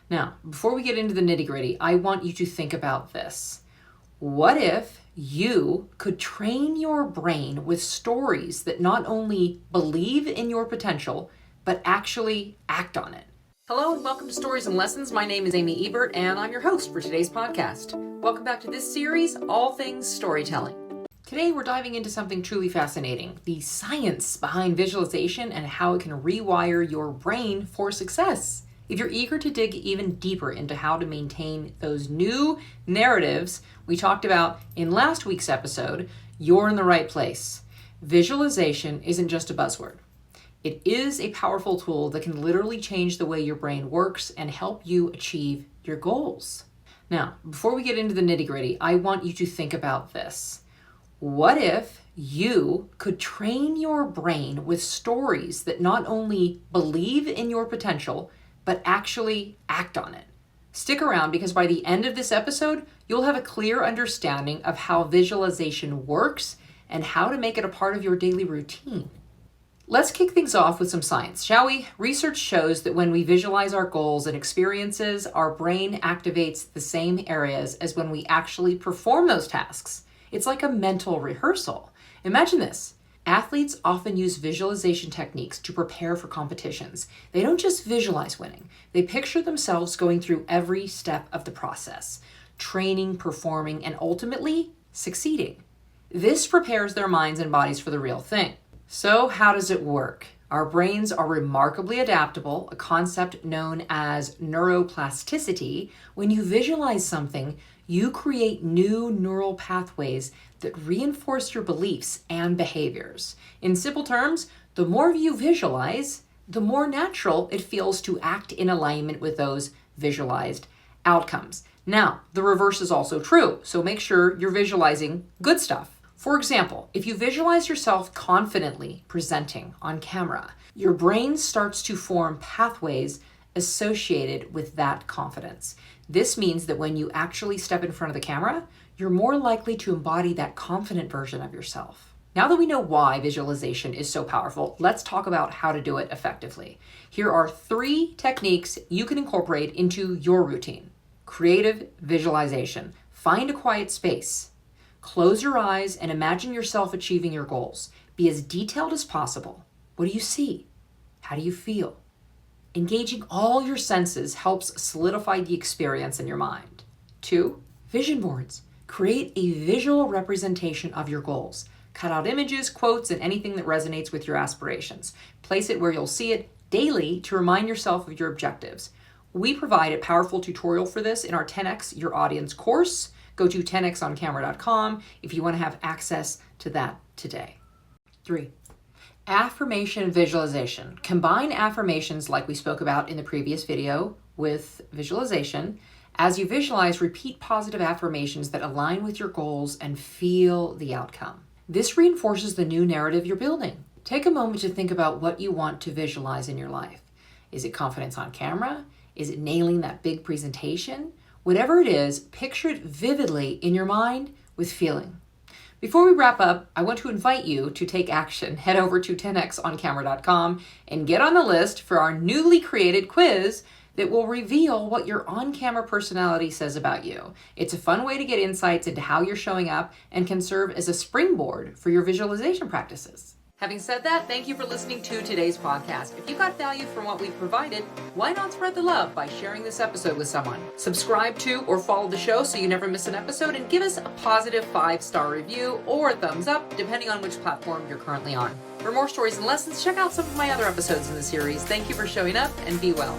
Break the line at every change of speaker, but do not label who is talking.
Now, before we get into the nitty-gritty, I want you to think about this. What if you could train your brain with stories that not only believe in your potential, but actually act on it? Hello and welcome to Stories and Lessons. My name is Amy Ebert and I'm your host for today's podcast. Welcome back to this series, All Things Storytelling. Today we're diving into something truly fascinating, the science behind visualization and how it can rewire your brain for success. If you're eager to dig even deeper into how to maintain those new narratives we talked about in last week's episode, you're in the right place. Visualization isn't just a buzzword. It is a powerful tool that can literally change the way your brain works and help you achieve your goals. Now, before we get into the nitty-gritty, I want you to think about this. What if you could train your brain with stories that not only believe in your potential, but actually act on it? Stick around because by the end of this episode, you'll have a clear understanding of how visualization works and how to make it a part of your daily routine. Let's kick things off with some science, shall we? Research shows that when we visualize our goals and experiences, our brain activates the same areas as when we actually perform those tasks. It's like a mental rehearsal. Imagine this. Athletes often use visualization techniques to prepare for competitions. They don't just visualize winning. They picture themselves going through every step of the process, training, performing, and ultimately succeeding. This prepares their minds and bodies for the real thing. So how does it work? Our brains are remarkably adaptable, a concept known as neuroplasticity. When you visualize something, you create new neural pathways that reinforce your beliefs and behaviors. In simple terms, the more you visualize, the more natural it feels to act in alignment with those visualized outcomes. Now, the reverse is also true, so make sure you're visualizing good stuff. For example, if you visualize yourself confidently presenting on camera, your brain starts to form pathways associated with that confidence. This means that when you actually step in front of the camera, you're more likely to embody that confident version of yourself. Now that we know why visualization is so powerful, let's talk about how to do it effectively. Here are 3 techniques you can incorporate into your routine. Creative visualization. Find a quiet space. Close your eyes and imagine yourself achieving your goals. Be as detailed as possible. What do you see? How do you feel? Engaging all your senses helps solidify the experience in your mind. 2, vision boards. Create a visual representation of your goals. Cut out images, quotes, and anything that resonates with your aspirations. Place it where you'll see it daily to remind yourself of your objectives. We provide a powerful tutorial for this in our 10x Your Audience course. Go to 10xoncamera.com if you want to have access to that today. 3, affirmation visualization. Combine affirmations like we spoke about in the previous video with visualization. As you visualize, repeat positive affirmations that align with your goals and feel the outcome. This reinforces the new narrative you're building. Take a moment to think about what you want to visualize in your life. Is it confidence on camera? Is it nailing that big presentation? Whatever it is, picture it vividly in your mind with feeling. Before we wrap up, I want to invite you to take action. Head over to 10xoncamera.com and get on the list for our newly created quiz that will reveal what your on-camera personality says about you. It's a fun way to get insights into how you're showing up and can serve as a springboard for your visualization practices. Having said that, thank you for listening to today's podcast. If you got value from what we've provided, why not spread the love by sharing this episode with someone? Subscribe to or follow the show so you never miss an episode, and give us a positive 5-star review or a thumbs up, depending on which platform you're currently on. For more stories and lessons, check out some of my other episodes in the series. Thank you for showing up and be well.